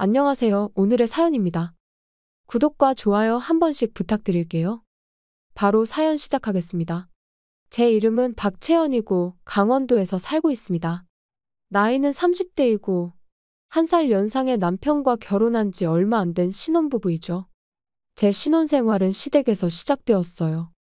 안녕하세요. 오늘의 사연입니다. 구독과 좋아요 한 번씩 부탁드릴게요. 바로 사연 시작하겠습니다. 제 이름은 박채연이고 강원도에서 살고 있습니다. 나이는 30대이고 1살 연상의 남편과 결혼한 지 얼마 안 된 신혼부부이죠. 제 신혼생활은 시댁에서 시작되었어요.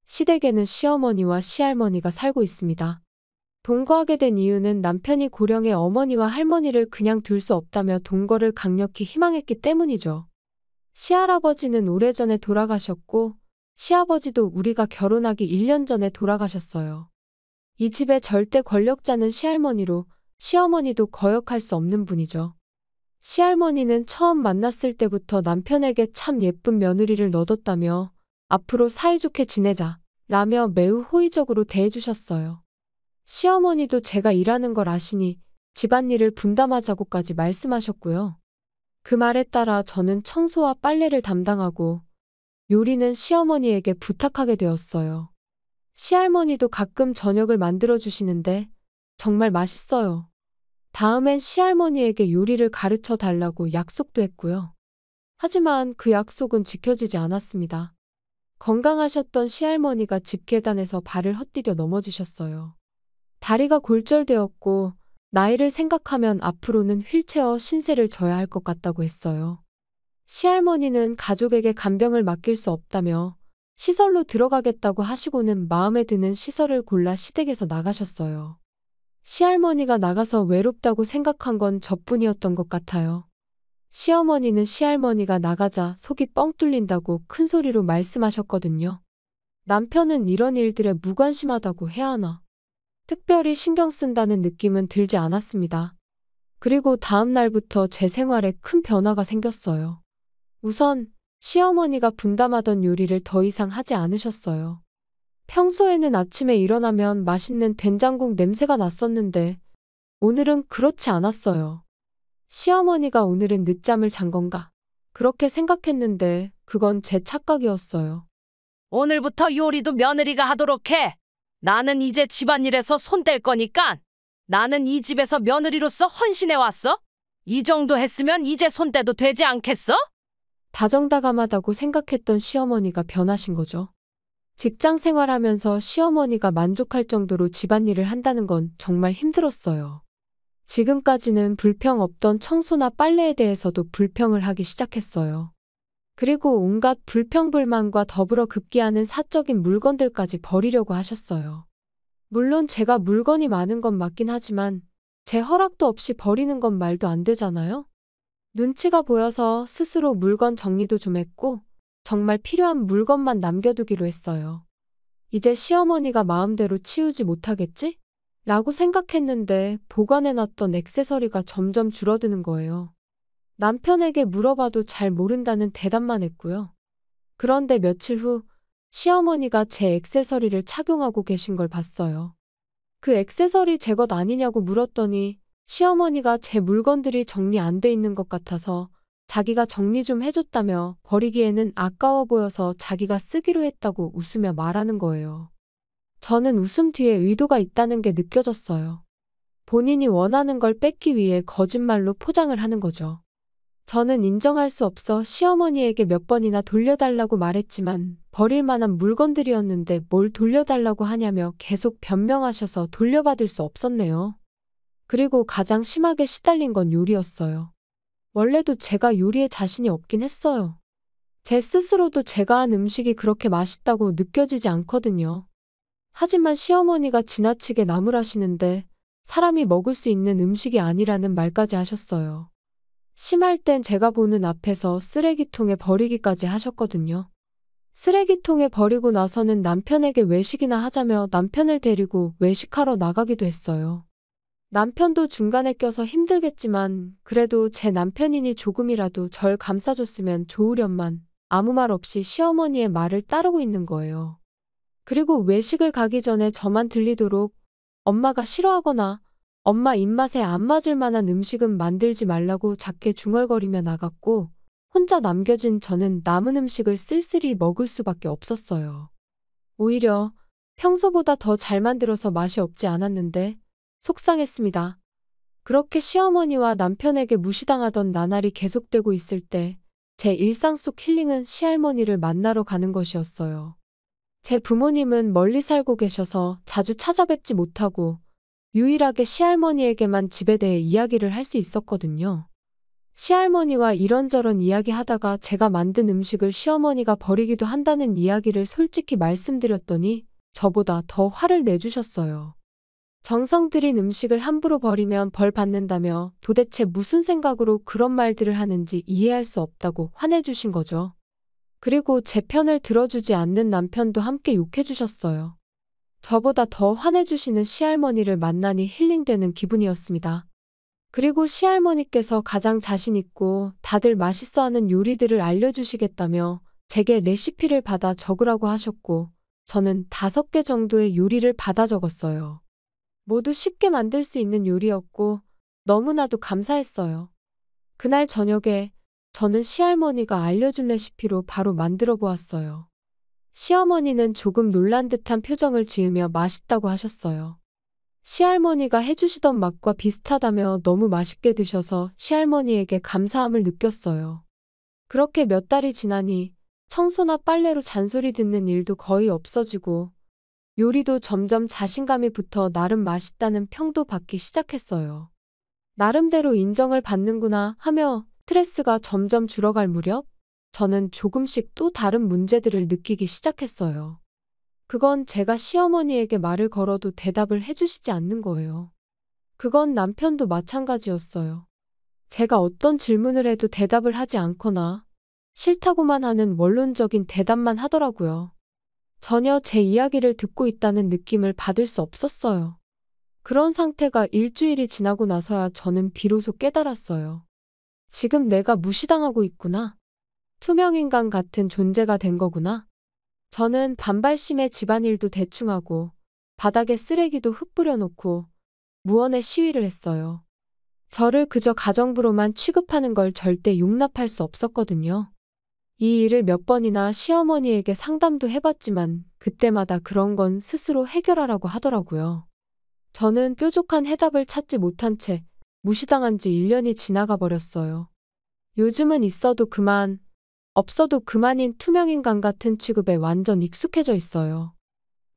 시댁에는 시어머니와 시할머니가 살고 있습니다. 동거하게 된 이유는 남편이 고령의 어머니와 할머니를 그냥 둘 수 없다며 동거를 강력히 희망했기 때문이죠. 시할아버지는 오래전에 돌아가셨고, 시아버지도 우리가 결혼하기 1년 전에 돌아가셨어요. 이 집의 절대 권력자는 시할머니로, 시어머니도 거역할 수 없는 분이죠. 시할머니는 처음 만났을 때부터 남편에게 참 예쁜 며느리를 넣어뒀다며 앞으로 사이좋게 지내자 라며 매우 호의적으로 대해주셨어요. 시어머니도 제가 일하는 걸 아시니 집안일을 분담하자고까지 말씀하셨고요. 그 말에 따라 저는 청소와 빨래를 담당하고 요리는 시어머니에게 부탁하게 되었어요. 시할머니도 가끔 저녁을 만들어 주시는데 정말 맛있어요. 다음엔 시할머니에게 요리를 가르쳐 달라고 약속도 했고요. 하지만 그 약속은 지켜지지 않았습니다. 건강하셨던 시할머니가 집 계단에서 발을 헛디뎌 넘어지셨어요. 다리가 골절되었고 나이를 생각하면 앞으로는 휠체어 신세를 져야 할 것 같다고 했어요. 시할머니는 가족에게 간병을 맡길 수 없다며 시설로 들어가겠다고 하시고는 마음에 드는 시설을 골라 시댁에서 나가셨어요. 시할머니가 나가서 외롭다고 생각한 건 저뿐이었던 것 같아요. 시어머니는 시할머니가 나가자 속이 뻥 뚫린다고 큰 소리로 말씀하셨거든요. 남편은 이런 일들에 무관심하다고 해야 하나. 특별히 신경 쓴다는 느낌은 들지 않았습니다. 그리고 다음 날부터 제 생활에 큰 변화가 생겼어요. 우선 시어머니가 분담하던 요리를 더 이상 하지 않으셨어요. 평소에는 아침에 일어나면 맛있는 된장국 냄새가 났었는데 오늘은 그렇지 않았어요. 시어머니가 오늘은 늦잠을 잔 건가? 그렇게 생각했는데 그건 제 착각이었어요. 오늘부터 요리도 며느리가 하도록 해. 나는 이제 집안일에서 손 뗄 거니까 나는 이 집에서 며느리로서 헌신해 왔어. 이 정도 했으면 이제 손 떼도 되지 않겠어? 다정다감하다고 생각했던 시어머니가 변하신 거죠. 직장 생활하면서 시어머니가 만족할 정도로 집안일을 한다는 건 정말 힘들었어요. 지금까지는 불평 없던 청소나 빨래에 대해서도 불평을 하기 시작했어요. 그리고 온갖 불평불만과 더불어 급기야는 사적인 물건들까지 버리려고 하셨어요. 물론 제가 물건이 많은 건 맞긴 하지만 제 허락도 없이 버리는 건 말도 안 되잖아요? 눈치가 보여서 스스로 물건 정리도 좀 했고 정말 필요한 물건만 남겨두기로 했어요. 이제 시어머니가 마음대로 치우지 못하겠지? 라고 생각했는데 보관해놨던 액세서리가 점점 줄어드는 거예요. 남편에게 물어봐도 잘 모른다는 대답만 했고요. 그런데 며칠 후 시어머니가 제 액세서리를 착용하고 계신 걸 봤어요. 그 액세서리 제 것 아니냐고 물었더니 시어머니가 제 물건들이 정리 안 돼 있는 것 같아서 자기가 정리 좀 해줬다며 버리기에는 아까워 보여서 자기가 쓰기로 했다고 웃으며 말하는 거예요. 저는 웃음 뒤에 의도가 있다는 게 느껴졌어요. 본인이 원하는 걸 뺏기 위해 거짓말로 포장을 하는 거죠. 저는 인정할 수 없어 시어머니에게 몇 번이나 돌려달라고 말했지만 버릴 만한 물건들이었는데 뭘 돌려달라고 하냐며 계속 변명하셔서 돌려받을 수 없었네요. 그리고 가장 심하게 시달린 건 요리였어요. 원래도 제가 요리에 자신이 없긴 했어요. 제 스스로도 제가 한 음식이 그렇게 맛있다고 느껴지지 않거든요. 하지만 시어머니가 지나치게 나무라시는데 사람이 먹을 수 있는 음식이 아니라는 말까지 하셨어요. 심할 땐 제가 보는 앞에서 쓰레기통에 버리기까지 하셨거든요. 쓰레기통에 버리고 나서는 남편에게 외식이나 하자며 남편을 데리고 외식하러 나가기도 했어요. 남편도 중간에 껴서 힘들겠지만 그래도 제 남편이니 조금이라도 절 감싸줬으면 좋으련만 아무 말 없이 시어머니의 말을 따르고 있는 거예요. 그리고 외식을 가기 전에 저만 들리도록 엄마가 싫어하거나 엄마 입맛에 안 맞을 만한 음식은 만들지 말라고 작게 중얼거리며 나갔고 혼자 남겨진 저는 남은 음식을 쓸쓸히 먹을 수밖에 없었어요. 오히려 평소보다 더 잘 만들어서 맛이 없지 않았는데 속상했습니다. 그렇게 시어머니와 남편에게 무시당하던 나날이 계속되고 있을 때 제 일상 속 힐링은 시할머니를 만나러 가는 것이었어요. 제 부모님은 멀리 살고 계셔서 자주 찾아뵙지 못하고 유일하게 시할머니에게만 집에 대해 이야기를 할 수 있었거든요. 시할머니와 이런저런 이야기하다가 제가 만든 음식을 시어머니가 버리기도 한다는 이야기를 솔직히 말씀드렸더니 저보다 더 화를 내주셨어요. 정성 들인 음식을 함부로 버리면 벌 받는다며 도대체 무슨 생각으로 그런 말들을 하는지 이해할 수 없다고 화내주신 거죠. 그리고 제 편을 들어주지 않는 남편도 함께 욕해주셨어요. 저보다 더 화내주시는 시할머니를 만나니 힐링되는 기분이었습니다. 그리고 시할머니께서 가장 자신 있고 다들 맛있어하는 요리들을 알려주시겠다며 제게 레시피를 받아 적으라고 하셨고 저는 5개 정도의 요리를 받아 적었어요. 모두 쉽게 만들 수 있는 요리였고 너무나도 감사했어요. 그날 저녁에 저는 시할머니가 알려준 레시피로 바로 만들어 보았어요. 시어머니는 조금 놀란 듯한 표정을 지으며 맛있다고 하셨어요. 시할머니가 해주시던 맛과 비슷하다며 너무 맛있게 드셔서 시할머니에게 감사함을 느꼈어요. 그렇게 몇 달이 지나니 청소나 빨래로 잔소리 듣는 일도 거의 없어지고 요리도 점점 자신감이 붙어 나름 맛있다는 평도 받기 시작했어요. 나름대로 인정을 받는구나 하며 스트레스가 점점 줄어갈 무렵 저는 조금씩 또 다른 문제들을 느끼기 시작했어요. 그건 제가 시어머니에게 말을 걸어도 대답을 해주시지 않는 거예요. 그건 남편도 마찬가지였어요. 제가 어떤 질문을 해도 대답을 하지 않거나 싫다고만 하는 원론적인 대답만 하더라고요. 전혀 제 이야기를 듣고 있다는 느낌을 받을 수 없었어요. 그런 상태가 일주일이 지나고 나서야 저는 비로소 깨달았어요. 지금 내가 무시당하고 있구나. 투명인간 같은 존재가 된 거구나. 저는 반발심에 집안일도 대충 하고 바닥에 쓰레기도 흩뿌려 놓고 무언의 시위를 했어요. 저를 그저 가정부로만 취급하는 걸 절대 용납할 수 없었거든요. 이 일을 몇 번이나 시어머니에게 상담도 해봤지만 그때마다 그런 건 스스로 해결하라고 하더라고요. 저는 뾰족한 해답을 찾지 못한 채 무시당한 지 1년이 지나가 버렸어요. 요즘은 있어도 그만, 없어도 그만인 투명인간 같은 취급에 완전 익숙해져 있어요.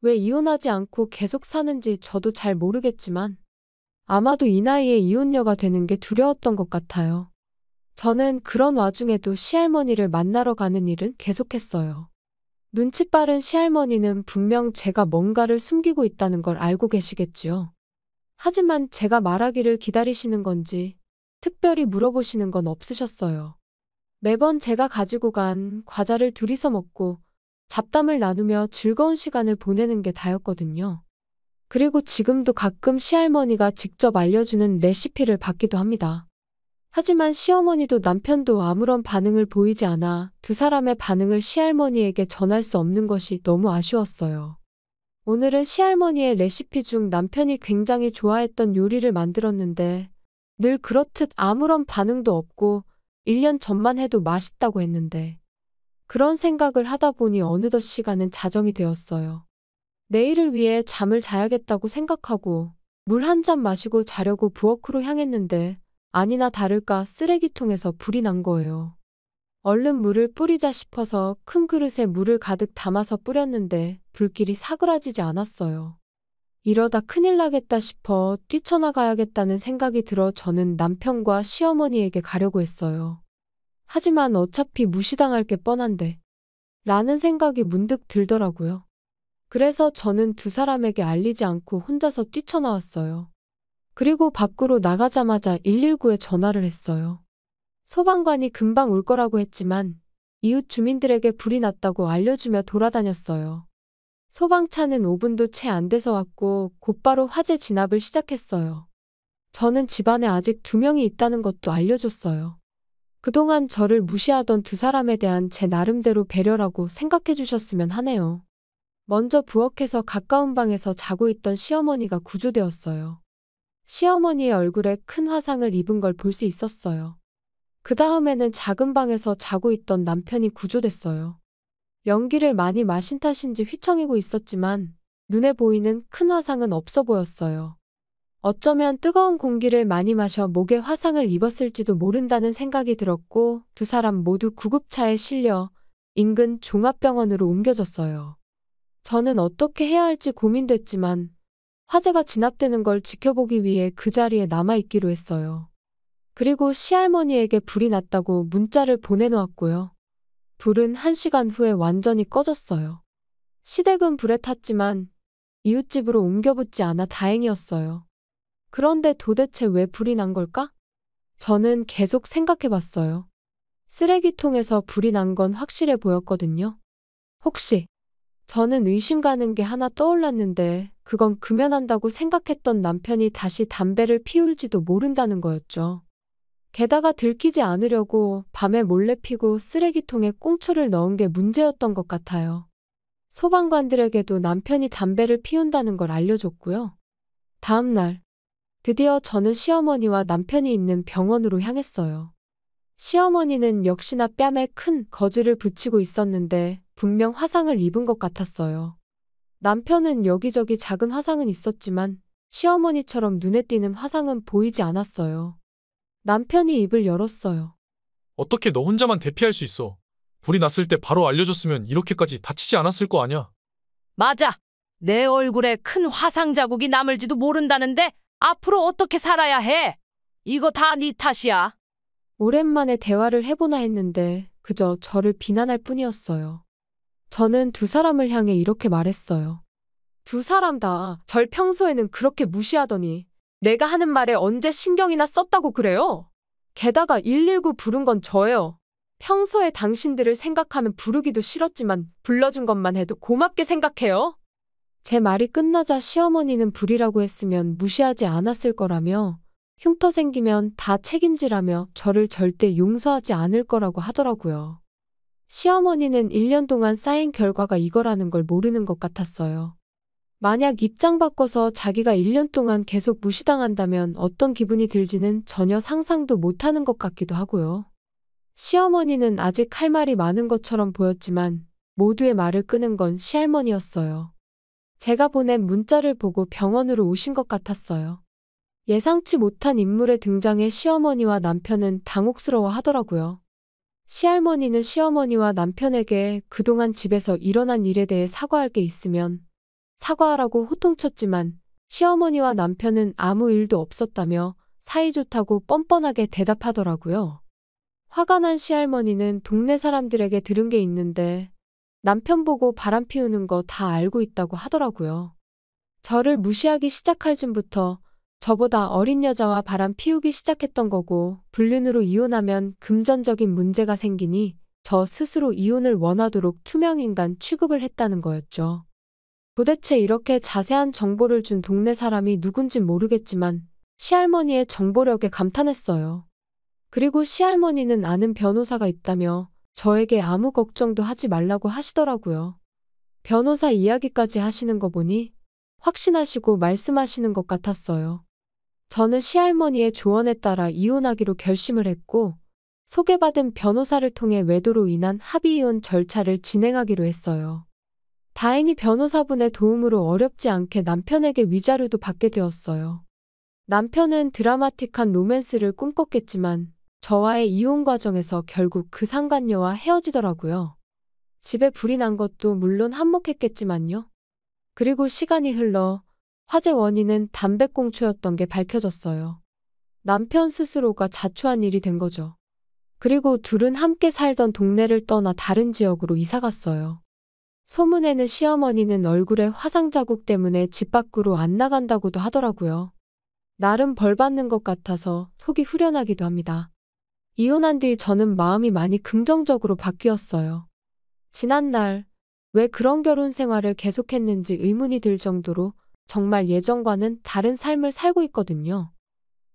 왜 이혼하지 않고 계속 사는지 저도 잘 모르겠지만 아마도 이 나이에 이혼녀가 되는 게 두려웠던 것 같아요. 저는 그런 와중에도 시할머니를 만나러 가는 일은 계속했어요. 눈치 빠른 시할머니는 분명 제가 뭔가를 숨기고 있다는 걸 알고 계시겠지요. 하지만 제가 말하기를 기다리시는 건지 특별히 물어보시는 건 없으셨어요. 매번 제가 가지고 간 과자를 둘이서 먹고 잡담을 나누며 즐거운 시간을 보내는 게 다였거든요. 그리고 지금도 가끔 시할머니가 직접 알려주는 레시피를 받기도 합니다. 하지만 시어머니도 남편도 아무런 반응을 보이지 않아 두 사람의 반응을 시할머니에게 전할 수 없는 것이 너무 아쉬웠어요. 오늘은 시할머니의 레시피 중 남편이 굉장히 좋아했던 요리를 만들었는데 늘 그렇듯 아무런 반응도 없고 1년 전만 해도 맛있다고 했는데 그런 생각을 하다 보니 어느덧 시간은 자정이 되었어요. 내일을 위해 잠을 자야겠다고 생각하고 물 한 잔 마시고 자려고 부엌으로 향했는데 아니나 다를까 쓰레기통에서 불이 난 거예요. 얼른 물을 뿌리자 싶어서 큰 그릇에 물을 가득 담아서 뿌렸는데 불길이 사그라지지 않았어요. 이러다 큰일 나겠다 싶어 뛰쳐나가야겠다는 생각이 들어 저는 남편과 시어머니에게 가려고 했어요. 하지만 어차피 무시당할 게 뻔한데 라는 생각이 문득 들더라고요. 그래서 저는 두 사람에게 알리지 않고 혼자서 뛰쳐나왔어요. 그리고 밖으로 나가자마자 119에 전화를 했어요. 소방관이 금방 올 거라고 했지만 이웃 주민들에게 불이 났다고 알려주며 돌아다녔어요. 소방차는 5분도 채 안 돼서 왔고 곧바로 화재 진압을 시작했어요. 저는 집안에 아직 2명이 있다는 것도 알려줬어요. 그동안 저를 무시하던 두 사람에 대한 제 나름대로 배려라고 생각해 주셨으면 하네요. 먼저 부엌에서 가까운 방에서 자고 있던 시어머니가 구조되었어요. 시어머니의 얼굴에 큰 화상을 입은 걸 볼 수 있었어요. 그 다음에는 작은 방에서 자고 있던 남편이 구조됐어요. 연기를 많이 마신 탓인지 휘청이고 있었지만 눈에 보이는 큰 화상은 없어 보였어요. 어쩌면 뜨거운 공기를 많이 마셔 목에 화상을 입었을지도 모른다는 생각이 들었고 두 사람 모두 구급차에 실려 인근 종합병원으로 옮겨졌어요. 저는 어떻게 해야 할지 고민됐지만 화재가 진압되는 걸 지켜보기 위해 그 자리에 남아있기로 했어요. 그리고 시할머니에게 불이 났다고 문자를 보내놓았고요. 불은 1시간 후에 완전히 꺼졌어요. 시댁은 불에 탔지만 이웃집으로 옮겨붙지 않아 다행이었어요. 그런데 도대체 왜 불이 난 걸까? 저는 계속 생각해봤어요. 쓰레기통에서 불이 난 건 확실해 보였거든요. 혹시 저는 의심 가는 게 하나 떠올랐는데 그건 금연한다고 생각했던 남편이 다시 담배를 피울지도 모른다는 거였죠. 게다가 들키지 않으려고 밤에 몰래 피고 쓰레기통에 꽁초를 넣은 게 문제였던 것 같아요. 소방관들에게도 남편이 담배를 피운다는 걸 알려줬고요. 다음 날, 드디어 저는 시어머니와 남편이 있는 병원으로 향했어요. 시어머니는 역시나 뺨에 큰 거즈를 붙이고 있었는데 분명 화상을 입은 것 같았어요. 남편은 여기저기 작은 화상은 있었지만 시어머니처럼 눈에 띄는 화상은 보이지 않았어요. 남편이 입을 열었어요. 어떻게 너 혼자만 대피할 수 있어? 불이 났을 때 바로 알려줬으면 이렇게까지 다치지 않았을 거 아냐? 맞아. 내 얼굴에 큰 화상 자국이 남을지도 모른다는데 앞으로 어떻게 살아야 해? 이거 다 네 탓이야. 오랜만에 대화를 해보나 했는데 그저 저를 비난할 뿐이었어요. 저는 두 사람을 향해 이렇게 말했어요. 두 사람 다 절 평소에는 그렇게 무시하더니 내가 하는 말에 언제 신경이나 썼다고 그래요? 게다가 119 부른 건 저예요. 평소에 당신들을 생각하면 부르기도 싫었지만 불러준 것만 해도 고맙게 생각해요. 제 말이 끝나자 시어머니는 불이라고 했으면 무시하지 않았을 거라며 흉터 생기면 다 책임지라며 저를 절대 용서하지 않을 거라고 하더라고요. 시어머니는 1년 동안 쌓인 결과가 이거라는 걸 모르는 것 같았어요. 만약 입장 바꿔서 자기가 1년 동안 계속 무시당한다면 어떤 기분이 들지는 전혀 상상도 못하는 것 같기도 하고요. 시어머니는 아직 할 말이 많은 것처럼 보였지만 모두의 말을 끄는 건 시할머니였어요. 제가 보낸 문자를 보고 병원으로 오신 것 같았어요. 예상치 못한 인물의 등장에 시어머니와 남편은 당혹스러워 하더라고요. 시할머니는 시어머니와 남편에게 그동안 집에서 일어난 일에 대해 사과할 게 있으면 사과하라고 호통쳤지만 시어머니와 남편은 아무 일도 없었다며 사이좋다고 뻔뻔하게 대답하더라고요. 화가 난 시할머니는 동네 사람들에게 들은 게 있는데 남편 보고 바람 피우는 거 다 알고 있다고 하더라고요. 저를 무시하기 시작할 즈음부터 저보다 어린 여자와 바람 피우기 시작했던 거고 불륜으로 이혼하면 금전적인 문제가 생기니 저 스스로 이혼을 원하도록 투명인간 취급을 했다는 거였죠. 도대체 이렇게 자세한 정보를 준 동네 사람이 누군진 모르겠지만 시할머니의 정보력에 감탄했어요. 그리고 시할머니는 아는 변호사가 있다며 저에게 아무 걱정도 하지 말라고 하시더라고요. 변호사 이야기까지 하시는 거 보니 확신하시고 말씀하시는 것 같았어요. 저는 시할머니의 조언에 따라 이혼하기로 결심을 했고 소개받은 변호사를 통해 외도로 인한 합의이혼 절차를 진행하기로 했어요. 다행히 변호사분의 도움으로 어렵지 않게 남편에게 위자료도 받게 되었어요. 남편은 드라마틱한 로맨스를 꿈꿨겠지만 저와의 이혼 과정에서 결국 그 상간녀와 헤어지더라고요. 집에 불이 난 것도 물론 한몫했겠지만요. 그리고 시간이 흘러 화재 원인은 담배꽁초였던 게 밝혀졌어요. 남편 스스로가 자초한 일이 된 거죠. 그리고 둘은 함께 살던 동네를 떠나 다른 지역으로 이사갔어요. 소문에는 시어머니는 얼굴에 화상 자국 때문에 집 밖으로 안 나간다고도 하더라고요. 나름 벌 받는 것 같아서 속이 후련하기도 합니다. 이혼한 뒤 저는 마음이 많이 긍정적으로 바뀌었어요. 지난날 왜 그런 결혼 생활을 계속했는지 의문이 들 정도로 정말 예전과는 다른 삶을 살고 있거든요.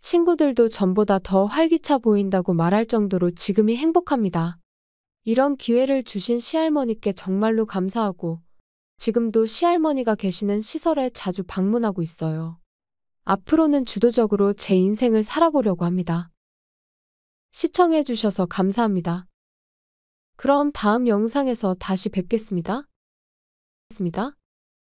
친구들도 전보다 더 활기차 보인다고 말할 정도로 지금이 행복합니다. 이런 기회를 주신 시할머니께 정말로 감사하고 지금도 시할머니가 계시는 시설에 자주 방문하고 있어요. 앞으로는 주도적으로 제 인생을 살아보려고 합니다. 시청해주셔서 감사합니다. 그럼 다음 영상에서 다시 뵙겠습니다.